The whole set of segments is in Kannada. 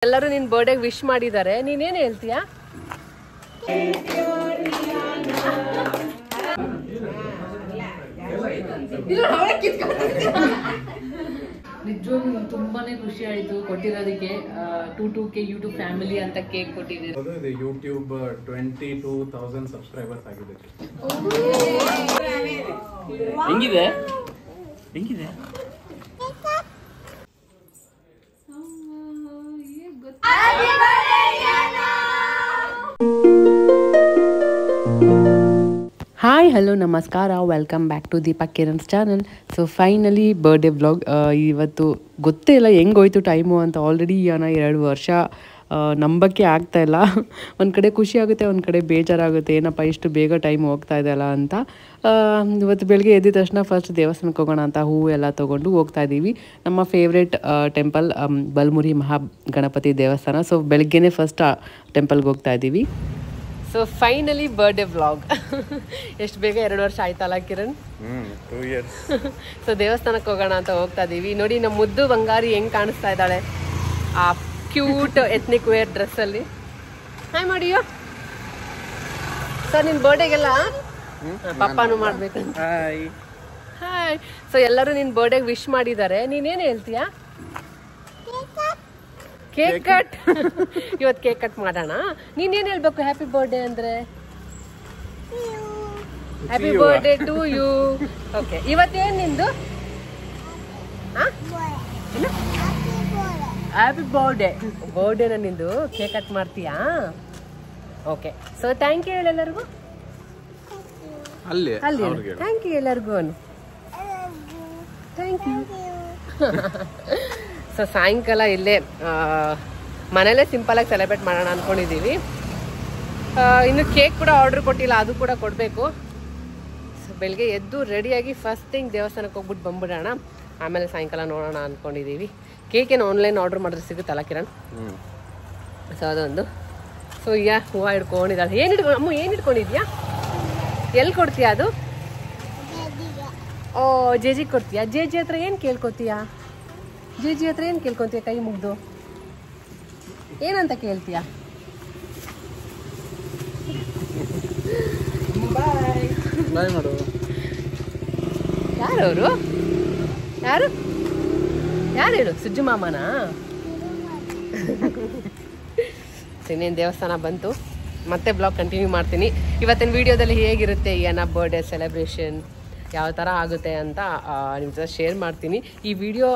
ಎಲ್ಲರೂ ನಿನ್ನ ಬರ್ಡೇಗೆ ವಿಶ್ ಮಾಡಿದ್ದಾರೆ, ನೀನೇನು ಹೇಳ್ತೀಯಾ? ನಿಜವಾಗ್ಲೂ ತುಂಬಾನೇ ಖುಷಿ ಆಯ್ತು ಕೊಟ್ಟಿರೋದಕ್ಕೆ. 2K ಯೂಟ್ಯೂಬ್ ಫ್ಯಾಮಿಲಿ ಅಂತ ಕೇಕ್ ಕೊಟ್ಟಿದ್ದೀರಿ. ಯೂಟ್ಯೂಬ್ 22,000 ಸಬ್ಸ್ಕ್ರೈಬರ್ಸ್ ಆಗಿದೆ. ಹೆಂಗಿದೆ ಹೆಂಗಿದೆ? ಹಾಯ್ ಹಲೋ ನಮಸ್ಕಾರ, welcome back to Deepa Kiran's channel. So finally birthday vlog. ಇವತ್ತು ಗೊತ್ತೇ ಇಲ್ಲ ಹೆಂಗೋಯ್ತು ಟೈಮು ಅಂತ. ಆಲ್ರೆಡಿ 2 ವರ್ಷ ನಂಬಕ್ಕೆ ಆಗ್ತಾಯಿಲ್ಲ. ಒಂದು ಕಡೆ ಖುಷಿ ಆಗುತ್ತೆ, ಒಂದು ಕಡೆ ಬೇಜಾರಾಗುತ್ತೆ, ಏನಪ್ಪ ಇಷ್ಟು ಬೇಗ ಟೈಮ್ ಹೋಗ್ತಾ ಇದೆಯಲ್ಲ ಅಂತ. ಇವತ್ತು ಬೆಳಗ್ಗೆ ಎದ್ದ ತಕ್ಷಣ ಫಸ್ಟ್ ದೇವಸ್ಥಾನಕ್ಕೆ ಹೋಗೋಣ ಅಂತ ಹೂವು ಎಲ್ಲ ತೊಗೊಂಡು ಹೋಗ್ತಾ ಇದ್ದೀವಿ. ನಮ್ಮ ಫೇವ್ರೆಟ್ ಟೆಂಪಲ್ ಬಲಮುರಿ ಮಹಾಗಣಪತಿ ದೇವಸ್ಥಾನ. ಸೊ ಬೆಳಗ್ಗೆನೇ ಫಸ್ಟ್ ಟೆಂಪಲ್ಗೆ ಹೋಗ್ತಾ ಇದ್ದೀವಿ. So finally birthday vlog. ಎಷ್ಟು ಬೇಗ 2 ವರ್ಷ ಆಯ್ತಲ್ಲ ಕಿರಣ್? 2 years. ಸೊ ದೇವಸ್ಥಾನಕ್ಕೆ ಹೋಗೋಣ ಅಂತ ಹೋಗ್ತಾ ಇದ್ದೀವಿ. ನೋಡಿ ನಮ್ಮ ಮುದ್ದು ಬಂಗಾರಿ ಹೆಂಗೆ ಕಾಣಿಸ್ತಾ ಇದ್ದಾಳೆ ಆ ಕ್ಯೂಟ್ ಎತ್ನಿಕ್ ವೇರ್ ಡ್ರೆಸ್ಸಲ್ಲಿ. ಹಾಯ್ ಮಾಡಿಯೋ ಸರ್, ನಿನ್ನ ಬರ್ಡೇಗೆಲ್ಲ ಪಪ್ಪಾನು ಮಾಡ್ಬೇಕಂತ. ಹಾಯ್. ಸೊ ಎಲ್ಲರೂ ನಿನ್ನ ಬರ್ಡೇಗೆ ವಿಶ್ ಮಾಡಿದ್ದಾರೆ, ನೀನೇನು ಹೇಳ್ತೀಯಾ? Cake cut. ಇವತ್ತು ಕೇಕ್ ಕಟ್ ಮಾಡೋಣ. ನೀನೇನು ಹೇಳ್ಬೇಕು ಹ್ಯಾಪಿ ಬರ್ಡೇ ಅಂದರೆ? Happy birthday to you. Okay, ಇವತ್ತೇನು ನಿಂದು? ಹ್ಯಾಪಿ ಬರ್ಡೇನ ನಿಂದು. ಕೇಕ್ ಕಟ್ ಮಾಡ್ತೀಯಾ? ಓಕೆ. ಸೊ ಥ್ಯಾಂಕ್ ಯು ಹೇಳಿ ಎಲ್ಲರಿಗೂ. ಅಲ್ಲಿ ಥ್ಯಾಂಕ್ ಯು ಎಲ್ಲರಿಗೂ. Thank you. ಸೊ ಸಾಯಂಕಾಲ ಇಲ್ಲೇ ಮನೇಲೇ ಸಿಂಪಲಾಗಿ ಸೆಲೆಬ್ರೇಟ್ ಮಾಡೋಣ ಅಂದ್ಕೊಂಡಿದ್ದೀವಿ. ಇನ್ನು ಕೇಕ್ ಕೂಡ ಆರ್ಡ್ರ್ ಕೊಟ್ಟಿಲ್ಲ, ಅದು ಕೂಡ ಕೊಡಬೇಕು. ಸೊ ಬೆಳಗ್ಗೆ ಎದ್ದು ರೆಡಿಯಾಗಿ ಫಸ್ಟ್ ಥಿಂಗ್ ದೇವಸ್ಥಾನಕ್ಕೆ ಹೋಗ್ಬಿಟ್ಟು ಬಂದ್ಬಿಡೋಣ. ಆಮೇಲೆ ಸಾಯಂಕಾಲ ನೋಡೋಣ ಅಂದ್ಕೊಂಡಿದ್ದೀವಿ. ಕೇಕೇನು ಆನ್ಲೈನ್ ಆರ್ಡ್ರ್ ಮಾಡಿದ್ರೆ ಸಿಗುತ್ತಲ್ಲ ಕಿರಣ್? ಸೊ ಅದೊಂದು. ಸೊ ಹೂವು ಹಿಡ್ಕೊಂಡಿದ್ದಾಳೆ. ಅಮ್ಮ ಏನು ಹಿಡ್ಕೊಂಡಿದ್ಯಾ? ಎಲ್ಲಿ ಕೊಡ್ತೀಯಾ ಅದು? ಓ, ಜೇಜಿಗೆ ಕೊಡ್ತೀಯಾ? ಜೇಜಿ ಹತ್ರ ಏನು ಕೇಳ್ಕೊತೀಯಾ? ಜೇಜಿ ಹತ್ರ ಏನು ಕೇಳ್ಕೊತೀಯ? ಕೈ ಮುಗ್ದು ಏನಂತ ಕೇಳ್ತೀಯಾ? ಬಾಯ್ ಮಾಡು. ಯಾರವರು? ಯಾರು ಯಾರು ಹೇಳು? ಸುಜ್ಜು ಮಾಮನಾ? ಇನ್ನೇನು ದೇವಸ್ಥಾನ ಬಂತು, ಮತ್ತೆ ಬ್ಲಾಗ್ ಕಂಟಿನ್ಯೂ ಮಾಡ್ತೀನಿ. ಇವತ್ತಿನ ವಿಡಿಯೋದಲ್ಲಿ ಹೇಗಿರುತ್ತೆ ಏನ ಬರ್ಡೇ ಸೆಲೆಬ್ರೇಷನ್, ಯಾವ ಥರ ಆಗುತ್ತೆ ಅಂತ ನಿಮ್ಮ ಜೊತೆ ಶೇರ್ ಮಾಡ್ತೀನಿ. ಈ ವಿಡಿಯೋ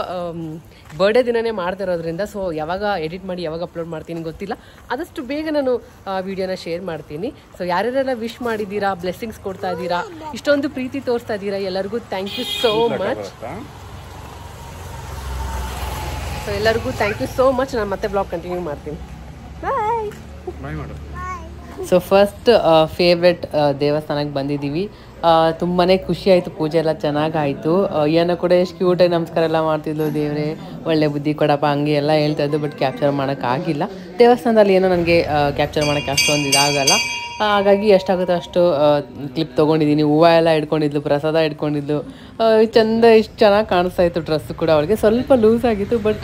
ಬರ್ಡೇ ದಿನವೇ ಮಾಡ್ತಿರೋದ್ರಿಂದ ಸೊ ಯಾವಾಗ ಎಡಿಟ್ ಮಾಡಿ ಯಾವಾಗ ಅಪ್ಲೋಡ್ ಮಾಡ್ತೀನಿ ಗೊತ್ತಿಲ್ಲ. ಆದಷ್ಟು ಬೇಗ ನಾನು ವಿಡಿಯೋನ ಶೇರ್ ಮಾಡ್ತೀನಿ. ಸೊ ಯಾರ್ಯಾರೆಲ್ಲ ವಿಶ್ ಮಾಡಿದ್ದೀರಾ, ಬ್ಲೆಸ್ಸಿಂಗ್ಸ್ ಕೊಡ್ತಾ ಇದ್ದೀರಾ, ಇಷ್ಟೊಂದು ಪ್ರೀತಿ ತೋರಿಸ್ತಾ ಇದ್ದೀರಾ, ಎಲ್ಲರಿಗೂ thank you so much. So ಎಲ್ಲರಿಗೂ ಥ್ಯಾಂಕ್ ಯು ಸೋ ಮಚ್. ನಾನು ಮತ್ತೆ ಬ್ಲಾಗ್ ಕಂಟಿನ್ಯೂ ಮಾಡ್ತೀನಿ. ಬಾಯ್. ಬಾಯ್ ಮಾಡು. ಸೊ ಫಸ್ಟ್ ಫೇವ್ರೆಟ್ ದೇವಸ್ಥಾನಕ್ಕೆ ಬಂದಿದ್ದೀವಿ. ತುಂಬಾ ಖುಷಿ ಆಯಿತು, ಪೂಜೆ ಎಲ್ಲ ಚೆನ್ನಾಗಾಯಿತು. ಏನೋ ಕೂಡ ಎಷ್ಟು ಕ್ಯೂಟಾಗಿ ನಮಸ್ಕಾರ ಎಲ್ಲ ಮಾಡ್ತಿದ್ಲು. ದೇವರೇ ಒಳ್ಳೆ ಬುದ್ಧಿ ಕೊಡಪ್ಪ ಹಂಗೆ ಎಲ್ಲ ಹೇಳ್ತಾ ಇದ್ದು. ಬಟ್ ಕ್ಯಾಪ್ಚರ್ ಮಾಡೋಕ್ಕಾಗಿಲ್ಲ. ದೇವಸ್ಥಾನದಲ್ಲಿ ಏನೋ ನನಗೆ ಕ್ಯಾಪ್ಚರ್ ಮಾಡೋಕ್ಕೆ ಅಷ್ಟೊಂದು ಇದಾಗಲ್ಲ. ಹಾಗಾಗಿ ಎಷ್ಟಾಗುತ್ತೋ ಅಷ್ಟು ಕ್ಲಿಪ್ ತೊಗೊಂಡಿದ್ದೀನಿ. ಹೂವು ಎಲ್ಲ ಇಟ್ಕೊಂಡಿದ್ಲು, ಪ್ರಸಾದ ಇಟ್ಕೊಂಡಿದ್ಲು. ಚೆಂದ ಇಷ್ಟು ಚೆನ್ನಾಗಿ ಕಾಣಿಸ್ತಾ ಇತ್ತು. ಡ್ರೆಸ್ ಕೂಡ ಅವಳಿಗೆ ಸ್ವಲ್ಪ ಲೂಸ್ ಆಗಿತ್ತು, ಬಟ್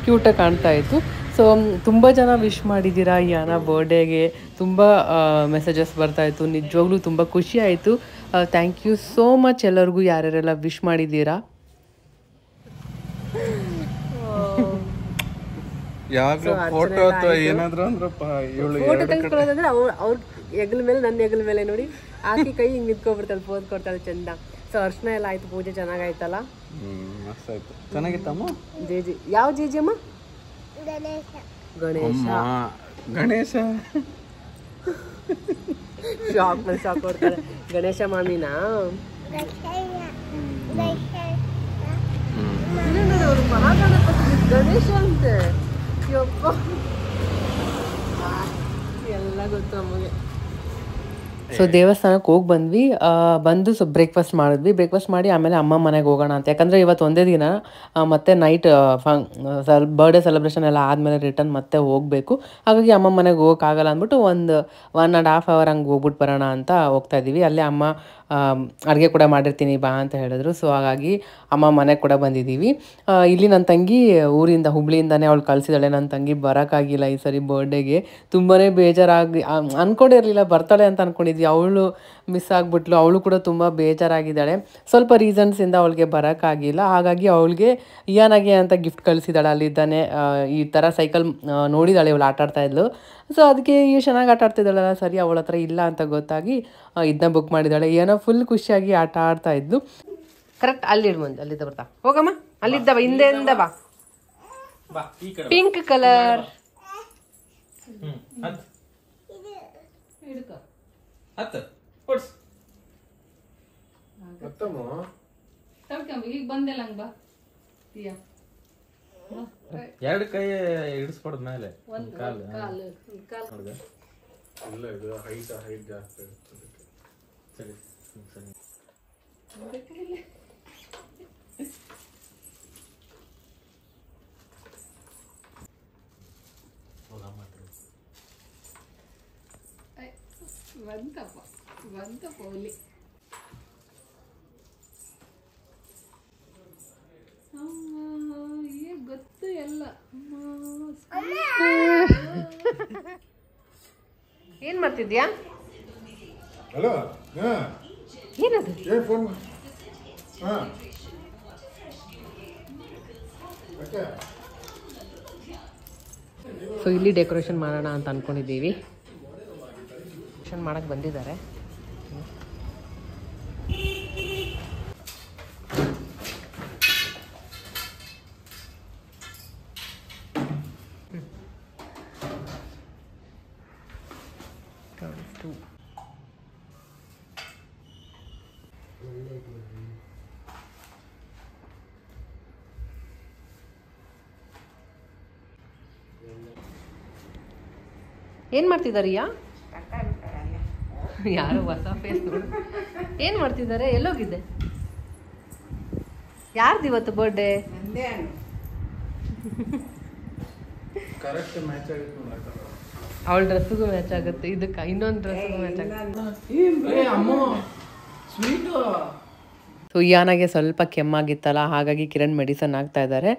ಕ್ಯೂಟಾಗಿ ಕಾಣ್ತಾ ಇತ್ತು. ಸೊ ತುಂಬ ಜನ ವಿಶ್ ಮಾಡಿದ್ದೀರಾ ಯಾನ ಬರ್ಡೇಗೆ. ತುಂಬ ಮೆಸೇಜಸ್ ಬರ್ತಾಯಿತ್ತು. ನಿಜವಾಗ್ಲೂ ತುಂಬ ಖುಷಿ ಆಯಿತು. ಥ್ಯಾಂಕ್ ಯು ಸೋ ಮಚ್ ಎಲ್ಲರಿಗೂ ಯಾರ್ಯಾರೆಲ್ಲ ವಿಶ್ ಮಾಡಿದ್ದೀರಾ. ಯಾವಾಗಲೂ ಫೋಟೋ ಅಥವಾ ಏನಾದ್ರು ಅಂದ್ರಪ್ಪ ಫೋಟೋ ತೆಗೆಸ್ಕೊಳ್ಳೋದಂದ್ರೆ ಅವ್ರ ಹೆಗಲ ಮೇಲೆ ನನ್ನ ಹೆಗಲ ಮೇಲೆ ನೋಡಿ ಆಕಿ ಕೈ ಹಿಂಗೆ ನಿಂತ್ಕೊಬಿಡ್ತಾಳೆ, ಪೋಸ್ ಕೊಡ್ತಾಳೆ ಚಂದ. ಸೊ ಅರ್ಶನ ಎಲ್ಲ ಆಯ್ತು, ಪೂಜೆ ಚೆನ್ನಾಗಾಯ್ತಲ್ಲ? ಮಸ್ತ್ ಆಯ್ತು. ಚೆನ್ನಾಗಿತ್ತಮ್ಮ. ಜೇಜಿ ಯಾವ ಜೇಜಿ ಅಮ್ಮ? ಗಣೇಶ ಶಾಕ್ ಕೊಡ್ತಾರೆ. ಗಣೇಶ ಮಾಮಿನಾ? ಅವರು ಮಹಾಗಣಪತಿ ಗಣೇಶ ಅಂತೆ. ಎಲ್ಲ ಗೊತ್ತು ಅಮ್ಮಗೆ. ಸೊ ದೇವಸ್ಥಾನಕ್ಕೆ ಹೋಗಿ ಬಂದ್ವಿ. ಬಂದು ಸೊ ಬ್ರೇಕ್ಫಾಸ್ಟ್ ಮಾಡಿದ್ವಿ. ಬ್ರೇಕ್ಫಾಸ್ಟ್ ಮಾಡಿ ಆಮೇಲೆ ಅಮ್ಮ ಮನೆಗೆ ಹೋಗೋಣ ಅಂತ. ಯಾಕಂದರೆ ಇವತ್ತು ಒಂದೇ ದಿನ, ಮತ್ತು ನೈಟ್ ಬರ್ಡೇ ಸೆಲೆಬ್ರೇಷನ್ ಎಲ್ಲ ಆದಮೇಲೆ ರಿಟರ್ನ್ ಮತ್ತೆ ಹೋಗಬೇಕು. ಹಾಗಾಗಿ ಅಮ್ಮ ಮನೆಗೆ ಹೋಗೋಕ್ಕಾಗಲ್ಲ ಅಂದ್ಬಿಟ್ಟು 1.5 hour ಹಂಗೆ ಹೋಗ್ಬಿಟ್ಟು ಬರೋಣ ಅಂತ ಹೋಗ್ತಾ ಇದ್ದೀವಿ. ಅಲ್ಲೇ ಅಮ್ಮ ಅಡುಗೆ ಕೂಡ ಮಾಡಿರ್ತೀನಿ ಬಾ ಅಂತ ಹೇಳಿದ್ರು. ಸೊ ಹಾಗಾಗಿ ಅಮ್ಮ ಮನೆಗೆ ಕೂಡ ಬಂದಿದ್ದೀವಿ. ಇಲ್ಲಿ ನನ್ನ ತಂಗಿ ಊರಿಂದ ಹುಬ್ಳಿಯಿಂದನೇ ಅವಳು ಕಳಿಸಿದಾಳೆ. ನನ್ನ ತಂಗಿ ಬರೋಕ್ಕಾಗಿಲ್ಲ ಈ ಸರಿ ಬರ್ಡೇಗೆ. ತುಂಬಾ ಬೇಜಾರಾಗಿ ಅಂದ್ಕೊಂಡಿರಲಿಲ್ಲ ಬರ್ತಾಳೆ ಅಂತ ಅಂದ್ಕೊಂಡಿದ್ವಿ. ಅವಳು ಮಿಸ್ ಆಗಿಬಿಟ್ಲು. ಅವಳು ಕೂಡ ತುಂಬ ಬೇಜಾರಾಗಿದ್ದಾಳೆ. ಸ್ವಲ್ಪ ರೀಸನ್ಸಿಂದ ಅವಳಿಗೆ ಬರೋಕ್ಕಾಗಿಲ್ಲ. ಹಾಗಾಗಿ ಅವಳಿಗೆ ಇಯಾನಾಗೆ ಅಂತ ಗಿಫ್ಟ್ ಕಳಿಸಿದ್ದಾಳೆ. ಅಲ್ಲಿದ್ದಾನೆ ಈ ಥರ ಸೈಕಲ್ ನೋಡಿದಾಳೆ, ಇವಳು ಆಟಾಡ್ತಾ ಇದ್ಲು. ಸೊ ಅದಕ್ಕೆ ಈ ಚೆನ್ನಾಗಿ ಆಟ ಆಡ್ತಿದ್ದಾಳಲ್ಲ, ಸರಿ ಅವಳ ಹತ್ರ ಇಲ್ಲ ಅಂತ ಗೊತ್ತಾಗಿ ಇದನ್ನ ಬುಕ್ ಮಾಡಿದ್ದಾಳೆ. ಏನೋ ಫುಲ್ ಖುಷಿಯಾಗಿ ಆಟ ಆಡ್ತಾ ಇದ್ಲು. ಕರೆಕ್ಟ್ ಅಲ್ಲಿಡ್ ಮುಂದೆ, ಅಲ್ಲಿದ್ದ ಬರ್ತಾ ಹೋಗಮ್ಮ, ಅಲ್ಲಿದ್ದ ಬಾ, ಹಿಂದೆಯಿಂದ ಬಾ. ಪಿಂಕ್ ಕಲರ್ ಈಗ ಬಂದೆಲ್ಲ ಹಂಗ ಬಾ. ಎರಡು ಕೈ ಇಡಿಸ್ಕೊಡ್ದ ಮೇಲೆ ಕಾಲು ಇಲ್ಲ, ಇದು ಹೈಟ್ ಜಾಸ್ತಿ ಇರ್ತದೆ. ಸರಿ ಸರಿ. ಬಂತಪ್ಪ ಹುಲಿ. ಗೊತ್ತು ಎಲ್ಲ. ಏನ್ ಮಾಡ್ತಿದ್ಯಾ? ಹಲೋ, ಏನದು? ಏನು ಫೋನ್? ಹಾಂ, ಸೊ ಇಲ್ಲಿ ಡೆಕೋರೇಷನ್ ಮಾಡೋಣ ಅಂತ ಅಂದ್ಕೊಂಡಿದ್ದೀವಿ. ಡೆಕೋರೇಷನ್ ಮಾಡಕ್ಕೆ ಬಂದಿದ್ದಾರೆ. ಏನ್ ಮಾಡ್ತಿದಾರಿಯಾ? ಯಾರು ಹೊಸ ಫೇಸ್ ನೋಡಿ. ಏನ್ ಮಾಡ್ತಿದ್ದಾರೆ? ಎಲ್ಲೋಗಿದ್ದೆ? ಯಾರ್ದು ಇವತ್ತು ಬರ್ಡೇ? ಕರೆಕ್ಟ್ ಮ್ಯಾಚ್ ಆಗಿತ್ತು ನೋಡಕ್ಕ. ಅವಳ ಡ್ರೆಸ್ಸಿಗೂ ಮ್ಯಾಚ್ ಆಗುತ್ತೆ, ಇದಕ್ಕೆ ಇನ್ನೊಂದು ಡ್ರೆಸ್ಸಿಗೂ ಮ್ಯಾಚ್ ಆಗುತ್ತೆ. ಸೊ ಇಯಾನಾಗೆ ಸ್ವಲ್ಪ ಕೆಮ್ಮಾಗಿತ್ತಲ್ಲ, ಹಾಗಾಗಿ ಕಿರಣ್ ಮೆಡಿಸನ್ ಹಾಕ್ತಾ ಇದ್ದಾರೆ.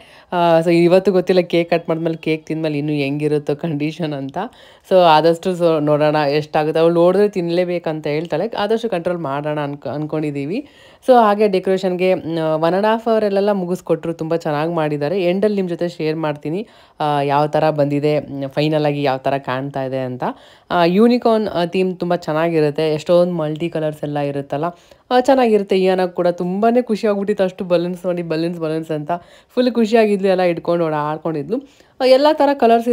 ಸೊ ಇವತ್ತು ಗೊತ್ತಿಲ್ಲ ಕೇಕ್ ಕಟ್ ಮಾಡಿದ್ಮೇಲೆ ಕೇಕ್ ತಿಂದ್ಮೇಲೆ ಇನ್ನೂ ಹೆಂಗಿರುತ್ತೋ ಕಂಡೀಷನ್ ಅಂತ. ಸೊ ಆದಷ್ಟು ನೋಡೋಣ ಎಷ್ಟಾಗುತ್ತೆ. ಅವಳು ನೋಡಿದ್ರೆ ತಿನ್ನಲೇಬೇಕಂತ ಹೇಳ್ತಾಳೆ, ಆದಷ್ಟು ಕಂಟ್ರೋಲ್ ಮಾಡೋಣ ಅಂದ್ಕೊಂಡಿದ್ದೀವಿ. ಸೊ ಹಾಗೆ ಡೆಕೋರೇಷನ್ಗೆ 1.5 ಅವರಲ್ಲೆಲ್ಲ ಮುಗಿಸ್ಕೊಟ್ರು. ತುಂಬ ಚೆನ್ನಾಗಿ ಮಾಡಿದ್ದಾರೆ. ಎಂಡಲ್ಲಿ ನಿಮ್ಮ ಜೊತೆ ಶೇರ್ ಮಾಡ್ತೀನಿ ಯಾವ ಥರ ಬಂದಿದೆ, ಫೈನಲ್ ಆಗಿ ಯಾವ ಥರ ಕಾಣ್ತಾ ಇದೆ ಅಂತ. ಯೂನಿಕಾರ್ನ್ ಥೀಮ್ ತುಂಬ ಚೆನ್ನಾಗಿರುತ್ತೆ. ಎಷ್ಟೊಂದು ಮಲ್ಟಿ ಕಲರ್ಸ್ ಎಲ್ಲ ಇರುತ್ತಲ್ಲ, ಚೆನ್ನಾಗಿರುತ್ತೆ. ಇಯಾನಾಗ ಕೂಡ ತುಂಬಾ ಖುಷಿ ಆಗ್ಬಿಟ್ಟಿತ್ತು. ಅಷ್ಟು ಬಲೂನ್ಸ್ ನೋಡಿ, ಬಲೂನ್ಸ್ ಅಂತ ಫುಲ್ ಖುಷಿಯಾಗಿದ್ಲು. ಎಲ್ಲ ಇಟ್ಕೊಂಡು ಆಡ್ಕೊಂಡಿದ್ಲು. ಎಲ್ಲ ಥರ ಕಲರ್ಸ್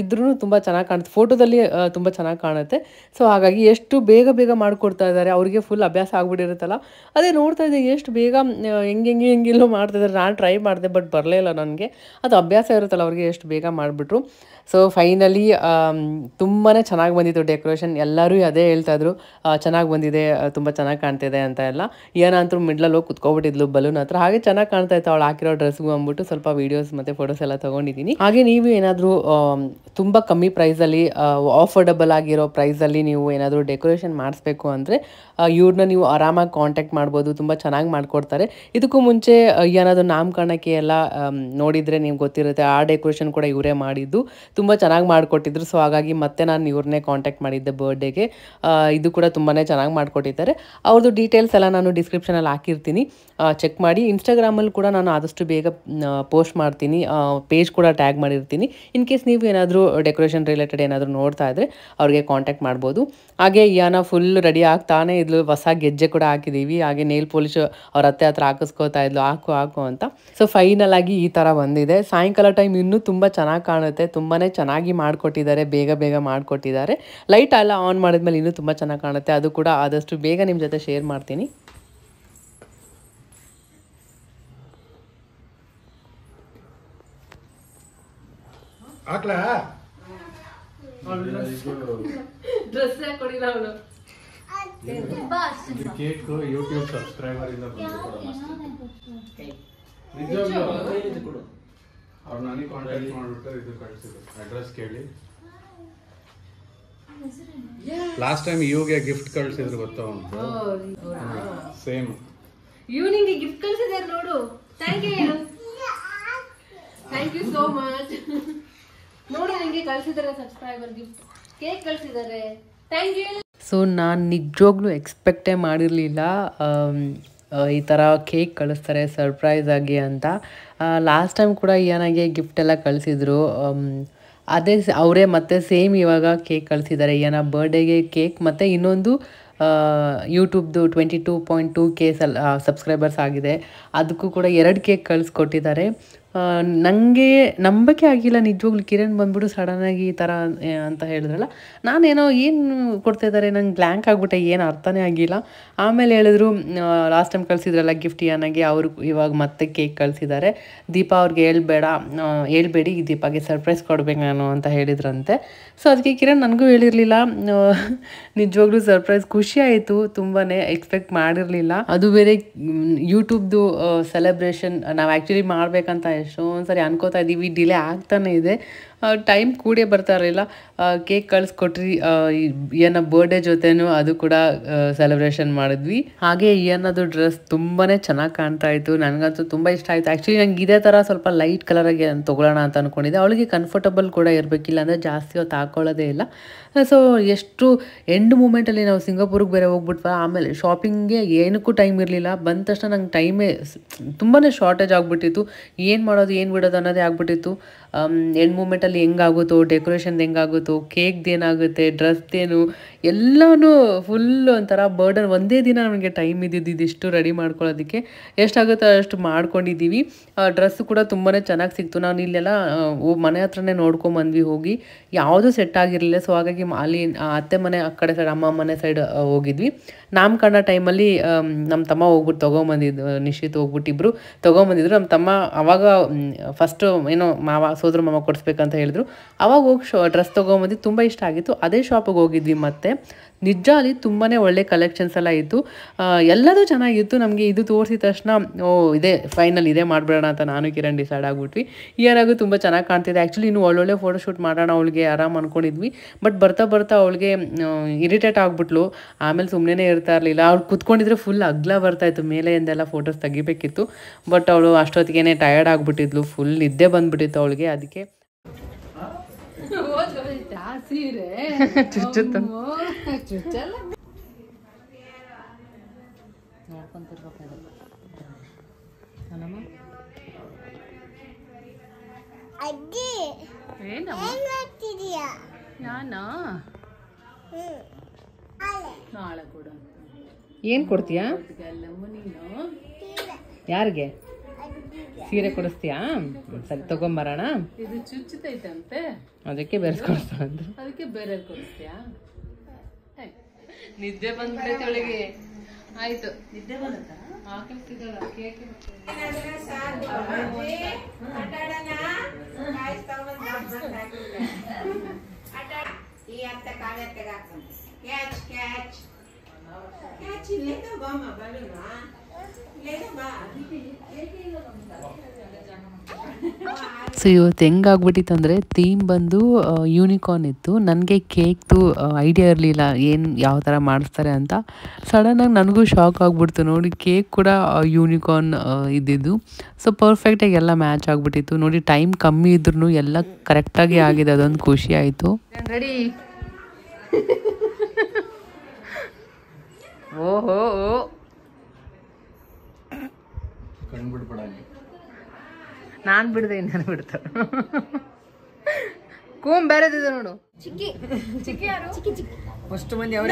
ಇದ್ರೂ ತುಂಬ ಚೆನ್ನಾಗಿ ಕಾಣುತ್ತೆ. ಫೋಟೋದಲ್ಲಿ ತುಂಬ ಚೆನ್ನಾಗಿ ಕಾಣುತ್ತೆ. ಸೊ ಹಾಗಾಗಿ ಎಷ್ಟು ಬೇಗ ಮಾಡಿಕೊಡ್ತಾ ಇದ್ದಾರೆ. ಅವ್ರಿಗೆ ಫುಲ್ ಅಭ್ಯಾಸ ಆಗ್ಬಿಟ್ಟಿರುತ್ತಲ್ಲ, ಅದೇ ನೋಡ್ತಾ ಇದ್ದೆ ಎಷ್ಟು ಬೇಗ ಹೆಂಗೆಲ್ಲೋ ಮಾಡ್ತಾಯಿದ್ದಾರೆ. ನಾನು ಟ್ರೈ ಮಾಡಿದೆ, ಬಟ್ ಬರಲೇ ಇಲ್ಲ ನನಗೆ. ಅದು ಅಭ್ಯಾಸ ಇರುತ್ತಲ್ಲ ಅವ್ರಿಗೆ, ಎಷ್ಟು ಬೇಗ ಮಾಡಿಬಿಟ್ರು. ಸೊ ಫೈನಲಿ ತುಂಬಾ ಚೆನ್ನಾಗಿ ಬಂದಿತ್ತು ಡೆಕೋರೇಷನ್. ಎಲ್ಲರೂ ಅದೇ ಹೇಳ್ತಾಯಿದ್ರು, ಚೆನ್ನಾಗಿ ಬಂದಿದೆ, ತುಂಬ ಚೆನ್ನಾಗಿ ಕಾಣ್ತಿದೆ ಅಂತ ಎಲ್ಲ. ಏನಂತೂ ಮಿಡ್ಲಲ್ಲಿ ಹೋಗಿ ಕುತ್ಕೊಬಿಟ್ಟಿದ್ಲು ಬಲೂನ್ ಹತ್ರ. ಹಾಗೆ ಚೆನ್ನಾಗಿ ಕಾಣ್ತಾ ಇತ್ತು ಅವಳು ಹಾಕಿರೋ ಡ್ರೆಸ್ಗೂ ಅಂದ್ಬಿಟ್ಟು ಸ್ವಲ್ಪ ವೀಡಿಯೋಸ್ ಮತ್ತು ಫೋಟೋಸ್ ಎಲ್ಲ ತೊಗೊಂಡಿದ್ದೀನಿ. ಹಾಗೆ ನೀವು ಏನಾದರೂ ತುಂಬ ಕಮ್ಮಿ ಪ್ರೈಸಲ್ಲಿ ಆಫರ್ಡಬಲ್ ಆಗಿರೋ ಪ್ರೈಸಲ್ಲಿ ನೀವು ಏನಾದರೂ ಡೆಕೋರೇಷನ್ ಮಾಡಿಸ್ಬೇಕು ಅಂದರೆ ಇವ್ರನ್ನ ನೀವು ಆರಾಮಾಗಿ ಕಾಂಟ್ಯಾಕ್ಟ್ ಮಾಡ್ಬೋದು. ತುಂಬ ಚೆನ್ನಾಗಿ ಮಾಡಿಕೊಡ್ತಾರೆ. ಇದಕ್ಕೂ ಮುಂಚೆ ಏನಾದರೂ ನಾಮಕರಣಕ್ಕೆ ಎಲ್ಲ ನೋಡಿದರೆ ನಿಮ್ಗೆ ಗೊತ್ತಿರುತ್ತೆ, ಆ ಡೆಕೋರೇಷನ್ ಕೂಡ ಇವರೇ ಮಾಡಿದ್ದು. ತುಂಬ ಚೆನ್ನಾಗಿ ಮಾಡಿಕೊಟ್ಟಿದ್ರು. ಸೊ ಹಾಗಾಗಿ ಮತ್ತೆ ನಾನು ಇವ್ರನ್ನೇ ಕಾಂಟ್ಯಾಕ್ಟ್ ಮಾಡಿದ್ದೆ ಬರ್ಡೇಗೆ. ಇದು ಕೂಡ ತುಂಬಾ ಚೆನ್ನಾಗಿ ಮಾಡಿಕೊಟ್ಟಿದ್ದಾರೆ. ಅವ್ರದ್ದು ಡೀಟೇಲ್ಸ್ ಎಲ್ಲ ನಾನು ಡಿಸ್ಕ್ರಿಪ್ಷನಲ್ಲಿ ಹಾಕಿರ್ತೀನಿ, ಚೆಕ್ ಮಾಡಿ. ಇನ್ಸ್ಟಾಗ್ರಾಮಲ್ಲಿ ಕೂಡ ನಾನು ಆದಷ್ಟು ಬೇಗ ಪೋಸ್ಟ್ ಮಾಡ್ತೀನಿ, ಪೇಜ್ ಕೂಡ ಟ್ಯಾಗ್ ಮಾಡಿರ್ತೀನಿ. ಇನ್ ಕೇಸ್ ನೀವು ಏನಾದರೂ ಡೆಕೋರೇಷನ್ ರಿಲೇಟೆಡ್ ಏನಾದರೂ ನೋಡ್ತಾ ಇದ್ದರೆ ಅವ್ರಿಗೆ ಕಾಂಟ್ಯಾಕ್ಟ್ ಮಾಡ್ಬೋದು. ಹಾಗೆ ಇಯಾನ ಫುಲ್ ರೆಡಿ ಆಗ್ತಾನೆ ಇದ್ಲು. ಹೊಸ ಗೆಜ್ಜೆ ಕೂಡ ಹಾಕಿದ್ದೀವಿ. ಹಾಗೆ ನೇಲ್ ಪಾಲಿಶ್ ಅವ್ರ ಅತ್ತೆ ಹತ್ರ ಹಾಕಿಸ್ಕೋತಾ ಇದ್ಲು, ಹಾಕು ಅಂತ. ಸೊ ಫೈನಲ್ ಆಗಿ ಈ ಥರ ಬಂದಿದೆ. ಸಾಯಂಕಾಲ ಟೈಮ್ ಇನ್ನೂ ತುಂಬ ಚೆನ್ನಾಗಿ ಕಾಣುತ್ತೆ. ತುಂಬಾ ಚೆನ್ನಾಗಿ ಮಾಡಿಕೊಟ್ಟಿದ್ದಾರೆ, ಬೇಗ ಮಾಡಿಕೊಟ್ಟಿದ್ದಾರೆ. ಲೈಟ್ ಎಲ್ಲ ಆನ್ ಮಾಡಿದ್ಮೇಲೆ ಇನ್ನೂ ತುಂಬ ಚೆನ್ನಾಗಿ ಕಾಣುತ್ತೆ. ಅದು ಕೂಡ ಆದಷ್ಟು ಬೇಗ ನಿಮ್ಮ ಜೊತೆ ಶೇರ್ ಮಾಡ್ತೀನಿ. ಹಾಕ್ಲಾ? ಡ್ರೆಸ್ ಕೊಡಿಲ್ಲ ಅವಳು. ಇದು ಕೇಕ್ ಯೂಟ್ಯೂಬ್ ಸಬ್ಸ್ಕ್ರೈಬರ್ ಇಂದ ಬಂದಿದೆ. ನಿಜವಾಗ್ಲೂ ಅವ್ರು ನನಗೆ ಕಾಂಟ್ಯಾಕ್ಟ್ ಮಾಡಿಬಿಟ್ಟು ಇದು ಕಳಿಸಿದ್ರು, ಅಡ್ರೆಸ್ ಕೇಳಿ. ಲಾಸ್ಟ್ ಟೈಮ್ ಇವ್ಗೆ ಗಿಫ್ಟ್ ಕಳ್ಸಿದ್ರು ಗೊತ್ತಾ ಉಂಟು ಸೇಮ್ ಇವ್ ನಿಂಗೆ ಗಿಫ್ಟ್ ಕಳ್ಸಿದಾರೆ ನೋಡು. Thank you so much. ನೋಡು ನಿಂಗೆ ಕಳ್ಸಿದಾರೆ ಸಬ್ಸ್ಕ್ರೈಬರ್ ಗಿಫ್ಟ್ ಕೇಕ್ ಕಳ್ಸಿದಾರೆ. Thank you. ಸೊ ನಾನು ನಿಜವಾಗ್ಲೂ ಎಕ್ಸ್ಪೆಕ್ಟೇ ಮಾಡಿರಲಿಲ್ಲ ಈ ಥರ ಕೇಕ್ ಕಳಿಸ್ತಾರೆ ಸರ್ಪ್ರೈಸ್ ಆಗಿ ಅಂತ. ಲಾಸ್ಟ್ ಟೈಮ್ ಕೂಡ ಏನಾಗೆ ಗಿಫ್ಟ್ ಎಲ್ಲ ಕಳಿಸಿದ್ರು. ಅದೇ ಅವರೇ ಮತ್ತೆ ಸೇಮ್ ಇವಾಗ ಕೇಕ್ ಕಳಿಸಿದ್ದಾರೆ. ಏನ ಬರ್ಡೇಗೆ ಕೇಕ್ ಮತ್ತು ಇನ್ನೊಂದು ಯೂಟ್ಯೂಬ್ದು 22.2K ಸಬ್ಸ್ಕ್ರೈಬರ್ಸ್ ಆಗಿದೆ, ಅದಕ್ಕೂ ಕೂಡ 2 ಕೇಕ್ ಕಳಿಸ್ಕೊಟ್ಟಿದ್ದಾರೆ. ನನಗೆ ನಂಬಿಕೆ ಆಗಿಲ್ಲ ನಿಜವಾಗ್ಲೂ. ಕಿರಣ್ ಬಂದ್ಬಿಟ್ಟು ಸಡನ್ನಾಗಿ ಈ ಥರ ಅಂತ ಹೇಳಿದ್ರಲ್ಲ, ನಾನೇನೋ ಏನು ಕೊಡ್ತಾ ಇದ್ದಾರೆ ನಂಗೆ ಬ್ಲ್ಯಾಂಕ್ ಆಗಿಬಿಟ್ಟೆ, ಏನು ಅರ್ಥನೇ ಆಗಿಲ್ಲ. ಆಮೇಲೆ ಹೇಳಿದ್ರು ಲಾಸ್ಟ್ ಟೈಮ್ ಕಳಿಸಿದ್ರಲ್ಲ ಗಿಫ್ಟ್ ಏನಾಗಿ ಅವರು ಇವಾಗ ಮತ್ತೆ ಕೇಕ್ ಕಳಿಸಿದ್ದಾರೆ. ದೀಪಾ ಅವ್ರಿಗೆ ಹೇಳ್ಬೇಡಿ ದೀಪಾಗೆ ಸರ್ಪ್ರೈಸ್ ಕೊಡ್ಬೇಕು ನಾನು ಅಂತ ಹೇಳಿದ್ರಂತೆ. ಸೊ ಅದಕ್ಕೆ ಕಿರಣ್ ನನಗೂ ಹೇಳಿರಲಿಲ್ಲ. ನಿಜವಾಗ್ಲೂ ಸರ್ಪ್ರೈಸ್ ಖುಷಿ ಆಯಿತು, ತುಂಬಾ ಎಕ್ಸ್ಪೆಕ್ಟ್ ಮಾಡಿರಲಿಲ್ಲ. ಅದು ಬೇರೆ ಯೂಟ್ಯೂಬ್ದು ಸೆಲೆಬ್ರೇಷನ್ ನಾವು ಆ್ಯಕ್ಚುಲಿ ಮಾಡಬೇಕಂತ ಎಷ್ಟೊಂದು ಸರಿ ಅನ್ಕೋತಾ ಇದ್ದೀವಿ, ಡಿಲೇ ಆಗ್ತಾನೆ ಇದೆ. ಟೈಮ್ ಕೂಡೇ ಬರ್ತಾ ಇರಲಿಲ್ಲ. ಕೇಕ್ ಕಳಿಸ್ಕೊಟ್ರಿ. ಏನ ಬರ್ಡೇ ಜೊತೆನೂ ಅದು ಕೂಡ ಸೆಲೆಬ್ರೇಷನ್ ಮಾಡಿದ್ವಿ. ಹಾಗೆ ಏನದು ಡ್ರೆಸ್ ತುಂಬಾ ಚೆನ್ನಾಗಿ ಕಾಣ್ತಾ ಇತ್ತು, ನನಗಂತೂ ತುಂಬ ಇಷ್ಟ ಆಯಿತು. ಆ್ಯಕ್ಚುಲಿ ನಂಗೆ ಇದೇ ಥರ ಸ್ವಲ್ಪ ಲೈಟ್ ಕಲರಾಗಿ ತೊಗೊಳ್ಳೋಣ ಅಂತ ಅಂದ್ಕೊಂಡಿದ್ದೆ. ಅವಳಿಗೆ ಕಂಫರ್ಟಬಲ್ ಕೂಡ ಇರಬೇಕಿಲ್ಲ ಅಂದರೆ ಜಾಸ್ತಿ ಹೊತ್ತು ಹಾಕ್ಕೊಳ್ಳೋದೇ ಇಲ್ಲ. ಸೊ ಎಷ್ಟು ಎಂಡ್ ಮೂಮೆಂಟಲ್ಲಿ ನಾವು ಸಿಂಗಾಪುರ್ಗೆ ಬೇರೆ ಹೋಗ್ಬಿಟ್ವಾ, ಆಮೇಲೆ ಶಾಪಿಂಗ್ಗೆ ಏನಕ್ಕೂ ಟೈಮ್ ಇರಲಿಲ್ಲ. ಬಂದ ತಕ್ಷಣ ನಂಗೆ ಟೈಮೇ ತುಂಬಾ ಶಾರ್ಟೇಜ್ ಆಗಿಬಿಟ್ಟಿತ್ತು. ಏನು ಮಾಡೋದು ಏನು ಬಿಡೋದು ಅನ್ನೋದೇ ಆಗ್ಬಿಟ್ಟಿತ್ತು. ಎಂಡ್ ಮೂಮೆಂಟಲ್ಲಿ ಹೆಂಗಾಗುತ್ತೋ, ಡೆಕೋರೇಷನ್ದು ಹೆಂಗಾಗುತ್ತೋ, ಕೇಕ್ದು ಏನಾಗುತ್ತೆ, ಡ್ರೆಸ್ದೇನು ಎಲ್ಲನೂ ಫುಲ್ ಒಂಥರ ಬರ್ಡನ್. ಒಂದೇ ದಿನ ನಮಗೆ ಟೈಮ್ ಇದ್ದಿದ್ದು ರೆಡಿ ಮಾಡ್ಕೊಳ್ಳೋದಕ್ಕೆ. ಎಷ್ಟಾಗುತ್ತೋ ಅಷ್ಟು ಮಾಡ್ಕೊಂಡಿದ್ದೀವಿ. ಡ್ರೆಸ್ಸು ಕೂಡ ತುಂಬಾ ಚೆನ್ನಾಗಿ ಸಿಕ್ತು. ನಾನು ಇಲ್ಲೆಲ್ಲ ಮನೆ ಹತ್ರನೇ ನೋಡ್ಕೊಂಬಂದ್ವಿ ಹೋಗಿ, ಯಾವುದೂ ಸೆಟ್ ಆಗಿರಲಿಲ್ಲ. ಸೊ ಹಾಗಾಗಿ ಅಲ್ಲಿ ಅತ್ತೆ ಮನೆ ಆ ಕಡೆ ಸೈಡ್ ಅಮ್ಮ ಮನೆ ಸೈಡ್ ಹೋಗಿದ್ವಿ. ನಾಮಕರಣ ಟೈಮಲ್ಲಿ ನಮ್ಮ ತಮ್ಮ ಹೋಗ್ಬಿಟ್ಟು ತೊಗೊಂಬಂದಿದ್ದು, ನಿಶ್ಚಿತ್ ಹೋಗ್ಬಿಟ್ಟು ಇಬ್ಬರು ತೊಗೊಂಬಂದಿದ್ರು. ನಮ್ಮ ತಮ್ಮ ಅವಾಗ ಫಸ್ಟು ಏನೋ ಸೋದರ ಮಾವ ಕೊಡಿಸ್ಬೇಕಂತ ಹೇಳಿದ್ರು. ಅವಾಗ ಹೋಗಿ ಡ್ರೆಸ್ ತೊಗೊಂಬಂದು ತುಂಬ ಇಷ್ಟ ಆಗಿತ್ತು. ಅದೇ ಶಾಪಿಗೆ ಹೋಗಿದ್ವಿ ಮತ್ತೆ. ನಿಜ ಅಲ್ಲಿ ತುಂಬಾ ಒಳ್ಳೆ ಕಲೆಕ್ಷನ್ಸ್ ಎಲ್ಲ ಇತ್ತು, ಎಲ್ಲದೂ ಚೆನ್ನಾಗಿತ್ತು. ನಮಗೆ ಇದು ತೋರಿಸಿದ ತಕ್ಷಣ ಇದೇ ಫೈನಲ್ ಇದೇ ಮಾಡಿಬಿಡೋಣ ಅಂತ ನಾನು ಕಿರಣ್ ಡಿಸೈಡ್ ಆಗಿಬಿಟ್ವಿ. ಏನಾಗೂ ತುಂಬ ಚೆನ್ನಾಗಿ ಕಾಣ್ತಿದೆ. ಆ್ಯಕ್ಚುಲಿ ಇನ್ನೂ ಒಳ್ಳೊಳ್ಳೆ ಫೋಟೋಶೂಟ್ ಮಾಡೋಣ ಅವಳಿಗೆ ಆರಾಮ್ ಅಂದ್ಕೊಂಡಿದ್ವಿ. ಬಟ್ ಬರ್ತಾ ಅವಳಿಗೆ ಇರಿಟೇಟ್ ಆಗಿಬಿಟ್ಲು. ಆಮೇಲೆ ಸುಮ್ಮನೆ ಇರ್ತಾ ಇರಲಿಲ್ಲ. ಅವ್ಳು ಕುತ್ಕೊಂಡಿದ್ರೆ ಫುಲ್ ಅಗ್ಲ ಬರ್ತಾಯಿತ್ತು, ಮೇಲೆಯಿಂದೆಲ್ಲ ಫೋಟೋಸ್ ತೆಗಿಬೇಕಿತ್ತು. ಬಟ್ ಅವಳು ಅಷ್ಟೊತ್ತಿಗೆ ಟಯರ್ಡ್ ಆಗಿಬಿಟ್ಟಿದ್ಲು, ಫುಲ್ ನಿದ್ದೆ ಬಂದುಬಿಟ್ಟಿತ್ತು ಅವಳಿಗೆ. ಅದಕ್ಕೆ ಸೀರೆ ಚುಚ್ಚುತ್ತ ಚುಚ್ಚಲ್ಲ. ನಾಳೆ ಕೊಡು. ಏನು ಕೊಡ್ತೀಯಾ? ಯಾರಿಗೆ ಸೀರೆ ಕೊಡಿಸ್ತೀಯಾ? ಸರಿ ತಗೊಂಬರೋಣ. ಇದು ಚುಚ್ಚುತ್ತೈತಂತೆ, ಅದಕ್ಕೆ ಬೇರೆ ಕೊಡಿಸ್ತಾ ಅಂದ್ರು. ಅದಕ್ಕೆ ಬೇರೆ ಕೊಡಿಸ್ತೀಯಾ? ನಿದ್ದೆ ಬಂದ್ಬಿಟ್ಟೈತೆ ಅವಳಿಗೆ. ಆಯ್ತು, ನಿದ್ದೆ ಬಂದ ಕೇಕ್ ಸೊ ಇವತ್ತು ಹೆಂಗಾಗ್ಬಿಟ್ಟಿತ್ತಂದರೆ ಥೀಮ್ ಬಂದು ಯೂನಿಕಾರ್ನ್ ಇತ್ತು. ನನಗೆ ಕೇಕ್ದು ಐಡಿಯಾ ಇರಲಿಲ್ಲ ಏನು ಯಾವ ಥರ ಮಾಡಿಸ್ತಾರೆ ಅಂತ. ಸಡನ್ನಾಗಿ ನನಗೂ ಶಾಕ್ ಆಗಿಬಿಡ್ತು ನೋಡಿ, ಕೇಕ್ ಕೂಡ ಯೂನಿಕಾರ್ನ್ ಇದ್ದಿದ್ದು. ಸೊ ಪರ್ಫೆಕ್ಟಾಗಿ ಎಲ್ಲ ಮ್ಯಾಚ್ ಆಗಿಬಿಟ್ಟಿತ್ತು ನೋಡಿ. ಟೈಮ್ ಕಮ್ಮಿ ಇದ್ರೂ ಎಲ್ಲ ಕರೆಕ್ಟಾಗಿ ಆಗಿದೆ, ಅದೊಂದು ಖುಷಿ ಆಯಿತು. ರೆಡಿ. ಓಹೋ ಕಣ್ಬಿಡ್ಬೇಡ. ನಾನು ಬಿಡದೆ ಇನ್ನಾರು ಬಿಡ್ತಾರೆ. ಕೂಮ್ ಬೇರೆದಿದೆ ನೋಡು. ಅಷ್ಟು ಮಂದಿ ಅವರ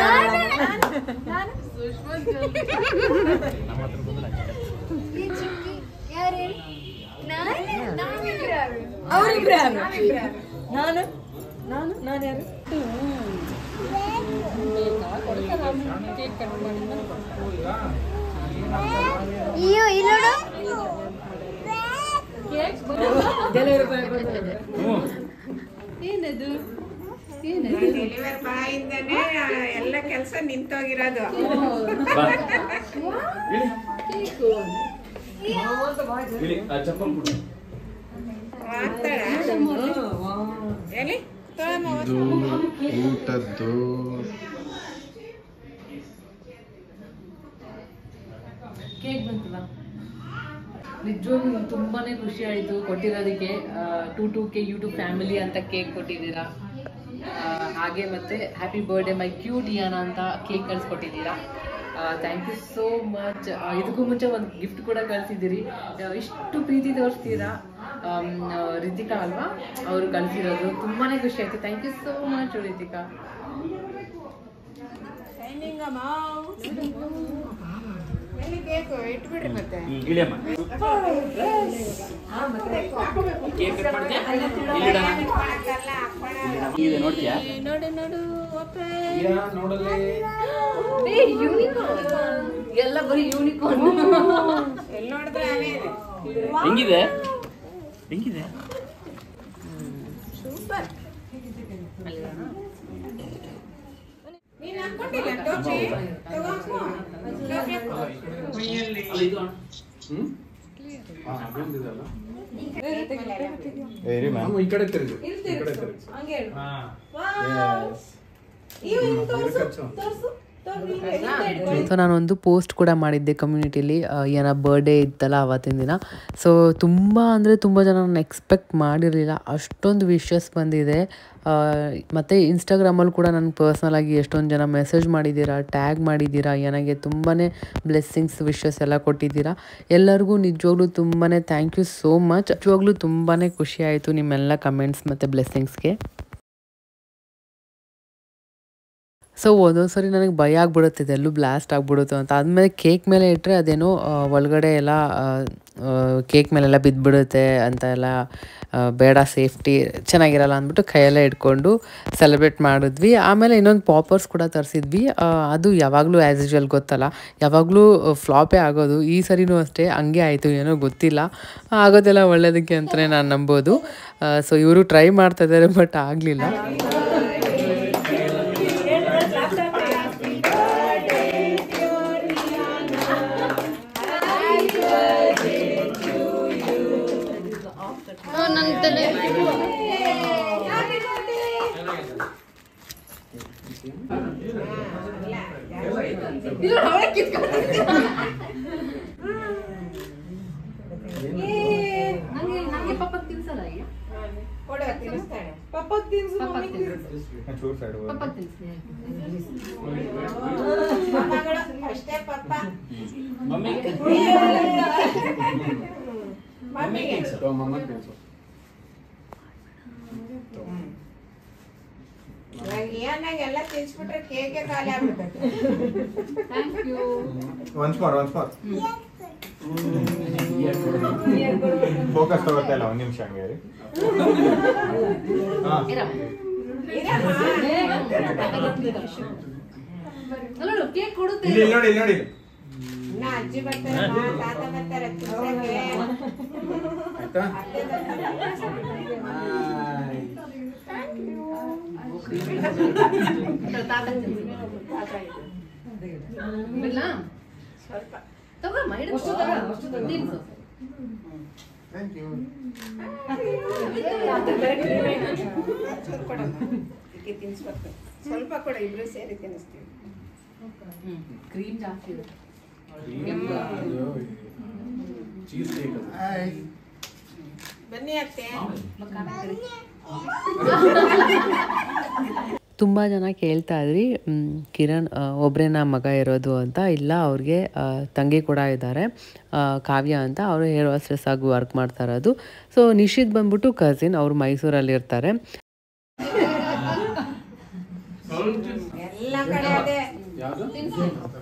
ಏನದು? ಡೆಲಿವರಿ ಬಾಯಿಂದನೇ ಎಲ್ಲ ಕೆಲಸ ನಿಂತೋಗಿರೋದು. ಮಾಡ್ತಾಳ ಎಲ್ಲಿ ಇದು ಊಟದ್ದು ಕೇಕ್ ಬಂತಲ್ಲ, ನಿಜವಾಗ್ಲೂ ತುಂಬಾನೇ ಖುಷಿ ಆಯಿತು ಕೊಟ್ಟಿರೋದಕ್ಕೆ. 2K ಯೂಟ್ಯೂಬ್ ಫ್ಯಾಮಿಲಿ ಅಂತ ಕೇಕ್ ಕೊಟ್ಟಿದ್ದೀರಾ. ಹಾಗೆ ಮತ್ತೆ happy birthday my cute Diana ಅಂತ ಕೇಕ್ ಕಳಿಸ್ಕೊಟ್ಟಿದ್ದೀರಾ. Thank you so much. ಇದಕ್ಕೂ ಮುಂಚೆ ಒಂದು ಗಿಫ್ಟ್ ಕೂಡ ಕಳಿಸಿದ್ದೀರಿ. ಇಷ್ಟು ಪ್ರೀತಿ ತೋರಿಸ್ತೀರಾ. ರಿತಿಕಾ ಅಲ್ವಾ ಅವರು ಕಳಿಸಿರೋದು, ತುಂಬಾ ಖುಷಿ ಆಯಿತು. Thank you so much Ritika. ಇಟ್ಬಿಡ್ರಿ ಮತ್ತೆ ನೋಡು ನೋಡು ಎಲ್ಲ ಬರೀ ಯೂನಿಕಾರ್ನ್. ಎಲ್ಲಿ ನೋಡಿದ್ರೆ ಅವೇ ಇದೆ. ಹೆಂಗಿದೆ ಹೆಂಗಿದೆ? ಸೂಪರ್. ನೀನ್ ಅನ್ಕೊಂಡಿಲ್ಲ ಟೋಪಿ ತಗೋ. ಈ ಕಡೆ ತಿರುಗು, ಈ ಕಡೆ ತಿರುಗು. ಸೊ ನಾನೊಂದು ಪೋಸ್ಟ್ ಕೂಡ ಮಾಡಿದ್ದೆ ಕಮ್ಯುನಿಟಿಲಿ, ಏನೋ ಬರ್ಡೇ ಇತ್ತಲ್ಲ ಆವತ್ತಿನ ದಿನ. ಸೊ ತುಂಬ ಅಂದರೆ ತುಂಬ ಜನ ನಾನು ಎಕ್ಸ್ಪೆಕ್ಟ್ ಮಾಡಿರಲಿಲ್ಲ, ಅಷ್ಟೊಂದು ವಿಶಸ್ ಬಂದಿದೆ. ಮತ್ತು ಇನ್ಸ್ಟಾಗ್ರಾಮಲ್ಲಿ ಕೂಡ ನನಗೆ ಪರ್ಸ್ನಲಾಗಿ ಎಷ್ಟೊಂದು ಜನ ಮೆಸೇಜ್ ಮಾಡಿದ್ದೀರಾ, ಟ್ಯಾಗ್ ಮಾಡಿದ್ದೀರಾ, ನನಗೆ ತುಂಬಾ ಬ್ಲೆಸ್ಸಿಂಗ್ಸ್ ವಿಶಸ್ ಎಲ್ಲ ಕೊಟ್ಟಿದ್ದೀರಾ. ಎಲ್ಲರಿಗೂ ನಿಜವಾಗ್ಲೂ ತುಂಬಾ ಥ್ಯಾಂಕ್ ಯು ಸೋ ಮಚ್. ನಿಜವಾಗ್ಲೂ ತುಂಬಾ ಖುಷಿ ಆಯಿತು ನಿಮ್ಮೆಲ್ಲ ಕಮೆಂಟ್ಸ್ ಮತ್ತು ಬ್ಲೆಸ್ಸಿಂಗ್ಸ್ಗೆ. ಸೊ ಒಂದೊಂದು ಸರಿ ನನಗೆ ಭಯ ಆಗ್ಬಿಡುತ್ತೆ, ಇದೆಲ್ಲೂ ಬ್ಲಾಸ್ಟ್ ಆಗಿಬಿಡುತ್ತೆ ಅಂತ. ಆದಮೇಲೆ ಕೇಕ್ ಮೇಲೆ ಇಟ್ಟರೆ ಅದೇನೋ ಒಳಗಡೆ ಎಲ್ಲ ಕೇಕ್ ಮೇಲೆಲ್ಲ ಬಿದ್ದುಬಿಡುತ್ತೆ ಅಂತ ಎಲ್ಲ ಬೇಡ, ಸೇಫ್ಟಿ ಚೆನ್ನಾಗಿರಲ್ಲ ಅಂದ್ಬಿಟ್ಟು ಕೈಯೆಲ್ಲ ಇಟ್ಕೊಂಡು ಸೆಲೆಬ್ರೇಟ್ ಮಾಡಿದ್ವಿ. ಆಮೇಲೆ ಇನ್ನೊಂದು ಪಾಪರ್ಸ್ ಕೂಡ ತರಿಸಿದ್ವಿ. ಅದು ಯಾವಾಗಲೂ ಆ್ಯಸ್ ಯೂಶ್ವಲ್ ಗೊತ್ತಲ್ಲ, ಯಾವಾಗಲೂ ಫ್ಲಾಪೇ ಆಗೋದು. ಈ ಸರಿನೂ ಅಷ್ಟೇ ಹಂಗೆ ಆಯಿತು, ಏನೋ ಗೊತ್ತಿಲ್ಲ. ಆಗೋದೆಲ್ಲ ಒಳ್ಳೆಯದಕ್ಕೆ ಅಂತಲೇ ನಾನು ನಂಬೋದು. ಸೊ ಇವರು ಟ್ರೈ ಮಾಡ್ತಾಯಿದ್ದಾರೆ, ಬಟ್ ಆಗಲಿಲ್ಲ. ಅಷ್ಟೇ ಪಪ್ಪ ಏನಾಗೆಲ್ಲ ತಿನ್ಸ್ಬಿಟ್ರೆ ಕೇಕೆ ಖಾಲಿ ಆಗ್ಬಿಡ್ತೈತೆ. ಒನ್ಸ್ ಮೋರ್ ಫೋಕಸ್ ತಗೋತಾ ಇಲ್ಲ. ಒಂದು ನಿಮಿಷ ಹಂಗೆ ರೀ. ಇಲ್ಲಿ ನೋಡಿ, ಇಲ್ಲಿ ನೋಡಿ. ಇನ್ನ ಅಜ್ಜಿ ಬರ್ತಾರಮ್ಮ, ತಾತ ಬರ್ತಾರೆ ತಿನ್ಸಕ್ಕೆ. ಆಯ್ತಾ? ಸ್ವಲ್ಪ ಥ್ಯಾಂಕ್ ಯು. ತಿನ್ಸ್ಬೇಕು, ಸ್ವಲ್ಪ ಕೂಡ ಇಬ್ರು ಸೇರಿ ತಿನ್ನಿಸ್ತೀವಿ. ಕ್ರೀಮ್ ಜಾಸ್ತಿ ಇದೆ. Cheese cake. ಬನ್ನಿ ಅತ್ತೆ. ತುಂಬ ಜನ ಕೇಳ್ತಾ ಇದ್ರಿ ಕಿರಣ್ ಒಬ್ಬರೇನ ಮಗ ಇರೋದು ಅಂತ. ಇಲ್ಲ, ಅವ್ರಿಗೆ ತಂಗಿ ಕೂಡ ಇದ್ದಾರೆ, ಕಾವ್ಯ ಅಂತ. ಅವರು ಹೇರ್ ಹಾಸ್ಟೆಸ್ ಆಗಿ ವರ್ಕ್ ಮಾಡ್ತಾ ಇರೋದು. ಸೊ ನಿಶಿತ್ ಬಂದ್ಬಿಟ್ಟು ಕಸಿನ್, ಅವರು ಮೈಸೂರಲ್ಲಿ ಇರ್ತಾರೆ. ಎಲ್ಲ ಕಡೆ ಅದೇ.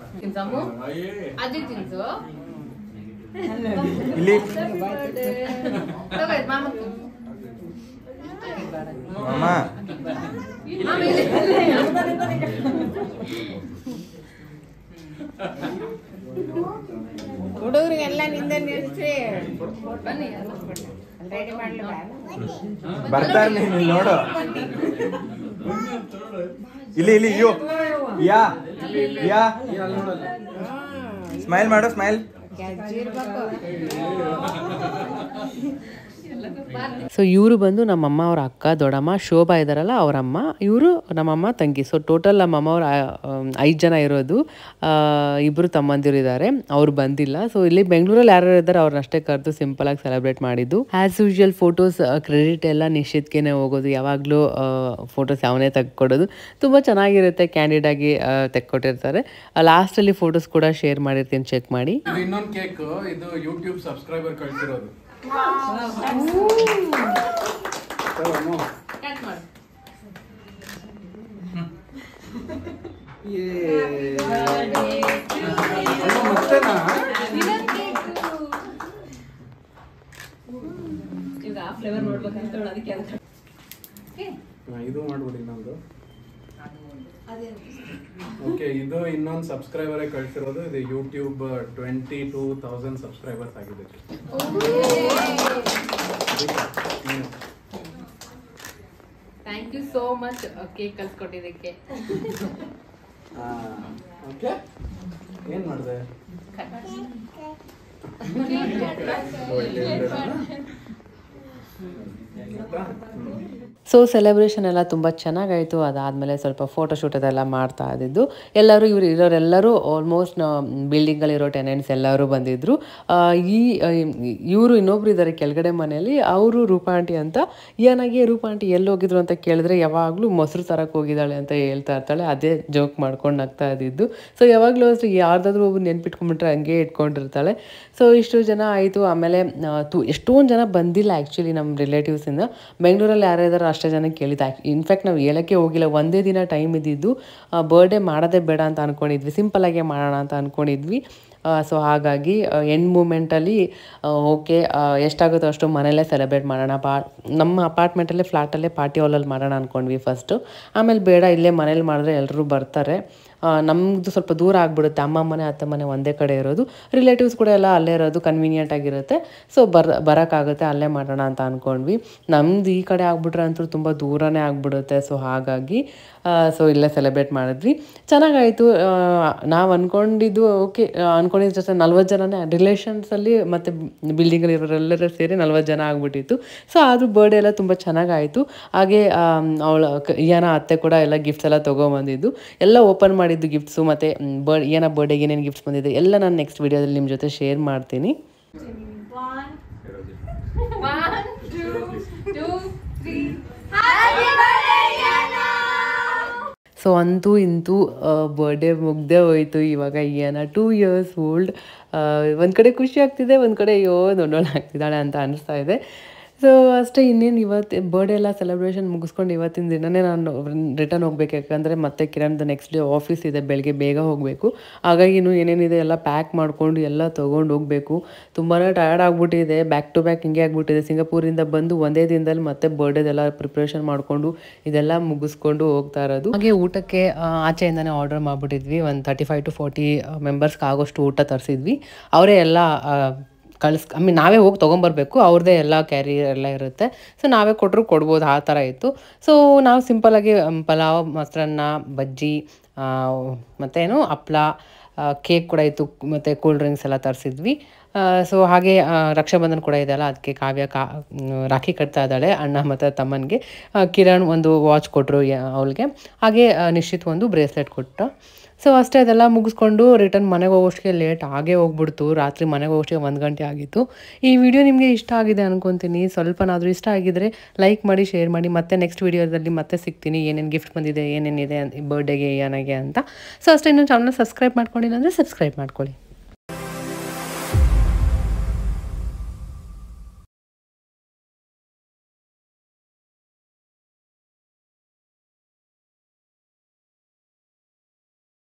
ಅಜ್ಜಿ ತಿನ್ಸು. ಇಲ್ಲಿ ಅಮ್ಮ ಹುಡುಗರಿಗೆಲ್ಲ ನಿಂದ ನಿಲ್ಸಿ ಬನ್ನಿ, ರೆಡಿ ಮಾಡ್ಲಿ. ಬರ್ತಾರೆ, ನೀನು ನೋಡು. ಇಲ್ಲಿ ಇಲ್ಲಿ ಅಯ್ಯೋ ಯಾ ಯಾ ಸ್ಮೈಲ್ ಮಾಡು, ಸ್ಮೈಲ್. ಸೊ ಇವರು ಬಂದು ನಮ್ಮಮ್ಮ ಅವ್ರ ಅಕ್ಕ ದೊಡ್ಡಮ್ಮ ಶೋಭಾ ಇದ್ದಾರಲ್ಲ ಅವರಮ್ಮ, ಇವರು ನಮ್ಮಮ್ಮ ತಂಗಿ. ಸೊ ಟೋಟಲ್ ನಮ್ಮಮ್ಮ ಅವ್ರ 5 ಜನ ಇರೋದು. ಇಬ್ಬರು ತಮ್ಮಂದಿರು ಇದ್ದಾರೆ, ಅವ್ರು ಬಂದಿಲ್ಲ. ಸೊ ಇಲ್ಲಿ ಬೆಂಗಳೂರಲ್ಲಿ ಯಾರು ಇದ್ದಾರೆ ಅವ್ರನ್ನಷ್ಟೇ ಕರೆದು ಸಿಂಪಲಾಗಿ ಸೆಲೆಬ್ರೇಟ್ ಮಾಡಿದ್ದು. ಆ್ಯಸ್ ಯೂಶುವಲ್ ಫೋಟೋಸ್ ಕ್ರೆಡಿಟ್ ಎಲ್ಲ ನಿಶ್ಚಿತ್ಗೆನೆ ಹೋಗೋದು, ಯಾವಾಗಲೂ ಫೋಟೋಸ್ ಯಾವನೇ ತೆಕ್ಕೊಡೋದು. ತುಂಬ ಚೆನ್ನಾಗಿರುತ್ತೆ, ಕ್ಯಾಂಡಿಡ್ ಆಗಿ ತೆಕ್ಕೊಟ್ಟಿರ್ತಾರೆ. ಲಾಸ್ಟಲ್ಲಿ ಫೋಟೋಸ್ ಕೂಡ ಶೇರ್ ಮಾಡಿರ್ತೀನಿ, ಚೆಕ್ ಮಾಡಿ. ಇದು ಇನ್ನೊಂದು ಕೇಕ್, ಇದು ಯೂಟ್ಯೂಬ್ ಸಬ್ಸ್ಕ್ರೈಬರ್ ಕಳ್ಸಿರೋದು. ಇದು ಮಾಡ್ಬಿಡಿ ಇನ್ನೊಂದು. ಓಕೆ, ಇದು ಇನ್ನೊಂದು ಸಬ್ಸ್ಕ್ರೈಬರೇ ಕಳ್ಸಿರೋದು. ಇದು ಯೂಟ್ಯೂಬ್ 22,000 ಸಬ್ಸ್ಕ್ರೈಬರ್ಸ್ ಆಗಿದೆ. Thank you so much cake ಕಳ್ಸ್ಕೊಟ್ಟಿದ್ದಕ್ಕೆ. ಓಕೆ, ಏನ್ ಮಾಡಿದೆ? ಸೊ ಸೆಲೆಬ್ರೇಷನ್ ಎಲ್ಲ ತುಂಬ ಚೆನ್ನಾಗಾಯಿತು. ಅದಾದಮೇಲೆ ಸ್ವಲ್ಪ ಫೋಟೋಶೂಟ್ ಅದೆಲ್ಲ ಮಾಡ್ತಾ ಇದ್ದಿದ್ದು. ಎಲ್ಲರೂ ಇರೋರೆಲ್ಲರೂ ಆಲ್ಮೋಸ್ಟ್ ಬಿಲ್ಡಿಂಗಲ್ಲಿರೋ ಟೆನೆಂಟ್ಸ್ ಎಲ್ಲರೂ ಬಂದಿದ್ದರು. ಇವರು ಇನ್ನೊಬ್ರು ಇದ್ದಾರೆ ಕೆಳಗಡೆ ಮನೆಯಲ್ಲಿ, ಅವರು ರೂಪಾ ಆಂಟಿ ಅಂತ. ಏನಾಗಿ ರೂಪಾ ಆಂಟಿ ಎಲ್ಲಿ ಹೋಗಿದ್ರು ಅಂತ ಕೇಳಿದ್ರೆ ಯಾವಾಗಲೂ ಮೊಸರು ತರಕ್ಕೆ ಹೋಗಿದ್ದಾಳೆ ಅಂತ ಹೇಳ್ತಾ ಇರ್ತಾಳೆ. ಅದೇ ಜೋಕ್ ಮಾಡ್ಕೊಂಡು ನಗ್ತಾ ಇದ್ದಿದ್ದು. ಸೊ ಯಾವಾಗಲೂ ಅಷ್ಟು ಯಾರ್ದಾದ್ರೂ ಒಬ್ಬರು ನೆನ್ಪಿಟ್ಕೊಂಡ್ಬಿಟ್ರೆ ಹಂಗೆ ಇಟ್ಕೊಂಡಿರ್ತಾಳೆ. ಸೊ ಇಷ್ಟು ಜನ ಆಯಿತು. ಆಮೇಲೆ ಎಷ್ಟೊಂದು ಜನ ಬಂದಿಲ್ಲ ಆ್ಯಕ್ಚುಲಿ ನಮ್ಮ ರಿಲೇಟಿವ್ಸಿಂದ. ಬೆಂಗಳೂರಲ್ಲಿ ಯಾರು ಇದ್ದಾರೆ ಅಷ್ಟೇ ಜನ ಕೇಳಿದ್ದು. ಇನ್ಫ್ಯಾಕ್ಟ್ ನಾವು ಹೇಳೋಕ್ಕೆ ಹೋಗಿಲ್ಲ, ಒಂದೇ ದಿನ ಟೈಮ್ ಇದ್ದಿದ್ದು. ಬರ್ಡೇ ಮಾಡೋದೇ ಬೇಡ ಅಂತ ಅಂದ್ಕೊಂಡಿದ್ವಿ, ಸಿಂಪಲಾಗೆ ಮಾಡೋಣ ಅಂತ ಅಂದ್ಕೊಂಡಿದ್ವಿ. ಸೊ ಹಾಗಾಗಿ ಎಂಡ್ ಮೂಮೆಂಟಲ್ಲಿ ಓಕೆ ಎಷ್ಟಾಗುತ್ತೋ ಅಷ್ಟು ಮನೆಯಲ್ಲೇ ಸೆಲೆಬ್ರೇಟ್ ಮಾಡೋಣ, ನಮ್ಮ ಅಪಾರ್ಟ್ಮೆಂಟಲ್ಲೇ ಫ್ಲ್ಯಾಟಲ್ಲೇ ಪಾರ್ಟಿ ಹಾಲಲ್ಲಿ ಮಾಡೋಣ ಅಂದ್ಕೊಂಡ್ವಿ ಫಸ್ಟು. ಆಮೇಲೆ ಬೇಡ ಇಲ್ಲೇ ಮನೇಲಿ ಮಾಡಿದ್ರೆ ಎಲ್ಲರೂ ಬರ್ತಾರೆ, ನಮ್ಮದು ಸ್ವಲ್ಪ ದೂರ ಆಗಿಬಿಡುತ್ತೆ, ಅಮ್ಮ ಮನೆ ಅತ್ತೆ ಮನೆ ಒಂದೇ ಕಡೆ ಇರೋದು, ರಿಲೇಟಿವ್ಸ್ ಕೂಡ ಎಲ್ಲ ಅಲ್ಲೇ ಇರೋದು, ಕನ್ವೀನಿಯೆಂಟ್ ಆಗಿರುತ್ತೆ. ಸೊ ಬರೋಕ್ಕಾಗುತ್ತೆ, ಅಲ್ಲೇ ಮಾಡೋಣ ಅಂತ ಅಂದ್ಕೊಂಡ್ವಿ. ನಮ್ದು ಈ ಕಡೆ ಆಗ್ಬಿಟ್ರೆ ಅಂತೂ ತುಂಬ ದೂರನೇ ಆಗಿಬಿಡುತ್ತೆ. ಸೊ ಹಾಗಾಗಿ ಸೊ ಇಲ್ಲೇ ಸೆಲೆಬ್ರೇಟ್ ಮಾಡಿದ್ವಿ. ಚೆನ್ನಾಗಾಯಿತು. ನಾವು ಅಂದ್ಕೊಂಡಿದ್ದು ಓಕೆ ಅಂದ್ಕೊಂಡಿದ್ದು ಜೊತೆ 40 ಜನನೇ ರಿಲೇಷನ್ಸಲ್ಲಿ ಮತ್ತು ಬಿಲ್ಡಿಂಗಲ್ಲಿ ಇರೋರೆಲ್ಲರೂ ಸೇರಿ 40 ಜನ ಆಗಿಬಿಟ್ಟಿತ್ತು. ಸೊ ಆದರೂ ಬರ್ಡೇ ಎಲ್ಲ ತುಂಬ ಚೆನ್ನಾಗಾಯಿತು. ಹಾಗೆ ಅವಳ ಏನ ಅತ್ತೆ ಕೂಡ ಎಲ್ಲ ಗಿಫ್ಟ್ಸ್ ಎಲ್ಲ ತೊಗೊಂಬಂದಿದ್ದು, ಎಲ್ಲ ಓಪನ್ ಮಾಡಿದ್ದು ಗಿಫ್ಟ್ಸು ಮತ್ತು ಏನ ಬರ್ಡೇಗೆ ಏನೇನು ಗಿಫ್ಟ್ಸ್ ಬಂದಿದೆ ಎಲ್ಲ ನಾನು ನೆಕ್ಸ್ಟ್ ವೀಡಿಯೋದಲ್ಲಿ ನಿಮ್ಮ ಜೊತೆ ಶೇರ್ ಮಾಡ್ತೀನಿ. 1, 2, 3 ಸೊ ಅಂತೂ ಇಂತೂ ಬರ್ಡೇ ಮುಗ್ದೇ ಹೋಯಿತು. ಇವಾಗ ಏನ 2 years old. ಒಂದು ಕಡೆ ಖುಷಿ ಆಗ್ತಿದೆ, ಒಂದು ಕಡೆ ಅಯ್ಯೋ ದೊಡ್ಡೋಳು ಆಗ್ತಿದ್ದಾಳೆ ಅಂತ ಅನ್ನಿಸ್ತಾ ಇದೆ. ಸೊ ಅಷ್ಟೇ, ಇನ್ನೇನು ಇವತ್ತು ಬರ್ಡೇ ಎಲ್ಲ ಸೆಲೆಬ್ರೇಷನ್ ಮುಗಿಸ್ಕೊಂಡು ಇವತ್ತಿನ ದಿನವೇ ನಾನು ರಿಟರ್ನ್ ಹೋಗ್ಬೇಕು. ಯಾಕಂದರೆ ಮತ್ತೆ ಕಿರಣ್ದು ನೆಕ್ಸ್ಟ್ ಡೇ ಆಫೀಸ್ ಇದೆ, ಬೆಳಗ್ಗೆ ಬೇಗ ಹೋಗಬೇಕು. ಹಾಗಾಗಿ ಏನೇನಿದೆ ಎಲ್ಲ ಪ್ಯಾಕ್ ಮಾಡಿಕೊಂಡು ಎಲ್ಲ ತೊಗೊಂಡು ಹೋಗಬೇಕು. ತುಂಬಾ ಟಯರ್ಡ್ ಆಗಿಬಿಟ್ಟಿದೆ, ಬ್ಯಾಕ್ ಟು ಬ್ಯಾಕ್ ಹಿಂಗೆ ಆಗಿಬಿಟ್ಟಿದೆ. ಸಿಂಗಾಪುರಿಂದ ಬಂದು ಒಂದೇ ದಿನದಲ್ಲಿ ಮತ್ತೆ ಬರ್ಡೇದೆಲ್ಲ ಪ್ರಿಪ್ರೇಷನ್ ಮಾಡಿಕೊಂಡು ಇದೆಲ್ಲ ಮುಗಿಸ್ಕೊಂಡು ಹೋಗ್ತಾ ಇರೋದು. ಹಾಗೆ ಊಟಕ್ಕೆ ಆಚೆಯಿಂದನೇ ಆರ್ಡರ್ ಮಾಡಿಬಿಟ್ಟಿದ್ವಿ. ಒಂದು 35 to 40 ಮೆಂಬರ್ಸ್ಗೆ ಆಗೋಷ್ಟು ಊಟ ತರಿಸಿದ್ವಿ. ಅವರೇ ಎಲ್ಲ ನಾವೇ ಹೋಗಿ ತೊಗೊಂಬರ್ಬೇಕು, ಅವ್ರದ್ದೇ ಎಲ್ಲ ಕ್ಯಾರಿಯರ್ ಎಲ್ಲ ಇರುತ್ತೆ. ಸೊ ನಾವೇ ಕೊಡ್ಬೋದು, ಆ ಥರ ಇತ್ತು. ಸೊ ನಾವು ಸಿಂಪಲಾಗಿ ಪಲಾವ್, ಮೊಸರನ್ನ, ಬಜ್ಜಿ ಮತ್ತೇನು ಹಪ್ಳ, ಕೇಕ್ ಕೂಡ ಇತ್ತು, ಮತ್ತು ಕೂಲ್ ಡ್ರಿಂಕ್ಸ್ ಎಲ್ಲ ತರಿಸಿದ್ವಿ. ಸೊ ಹಾಗೆ ರಕ್ಷಾಬಂಧನ ಕೂಡ ಇದೆಯಲ್ಲ, ಅದಕ್ಕೆ ಕಾವ್ಯ ರಾಖಿ ಕಟ್ತಾ ಇದ್ದಾಳೆ ಅಣ್ಣ ಮತ್ತು ತಮ್ಮನಿಗೆ. ಕಿರಣ್ ಒಂದು ವಾಚ್ ಕೊಟ್ಟರು ಅವಳಿಗೆ, ಹಾಗೆ ನಿಶ್ಚಿತ್ ಒಂದು ಬ್ರೇಸ್ಲೆಟ್ ಕೊಟ್ಟ. ಸೊ ಅಷ್ಟೇ, ಅದೆಲ್ಲ ಮುಗಿಸ್ಕೊಂಡು ರಿಟರ್ನ್ ಮನೆಗೆ ಹೋಗೋಷ್ಟಿಗೆ ಲೇಟ್ ಆಗೇ ಹೋಗ್ಬಿಡ್ತು. ರಾತ್ರಿ ಮನೆಗೆ ಹೋಗೋಷ್ಟಿಗೆ 1 ಗಂಟೆ ಆಗಿತ್ತು. ಈ ವಿಡಿಯೋ ನಿಮಗೆ ಇಷ್ಟ ಆಗಿದೆ ಅನ್ಕೊತೀನಿ. ಸ್ವಲ್ಪನಾದರೂ ಇಷ್ಟ ಆಗಿದ್ರೆ ಲೈಕ್ ಮಾಡಿ, ಶೇರ್ ಮಾಡಿ. ಮತ್ತೆ ನೆಕ್ಸ್ಟ್ ವಿಡಿಯೋದಲ್ಲಿ ಮತ್ತೆ ಸಿಗ್ತೀನಿ, ಏನೇನು ಗಿಫ್ಟ್ ಬಂದಿದೆ, ಏನೇನಿದೆ ಬರ್ಡೇಗೆ ಏನಾಗೆ ಅಂತ. ಸೊ ಅಷ್ಟೇ, ಇನ್ನೊಂದು ಚಾನಲ್ ಸಬ್ಸ್ಕ್ರೈಬ್ ಮಾಡ್ಕೊಂಡಿಲ್ಲ ಅಂದರೆ ಸಬ್ಸ್ಕ್ರೈಬ್ ಮಾಡ್ಕೊಳ್ಳಿ.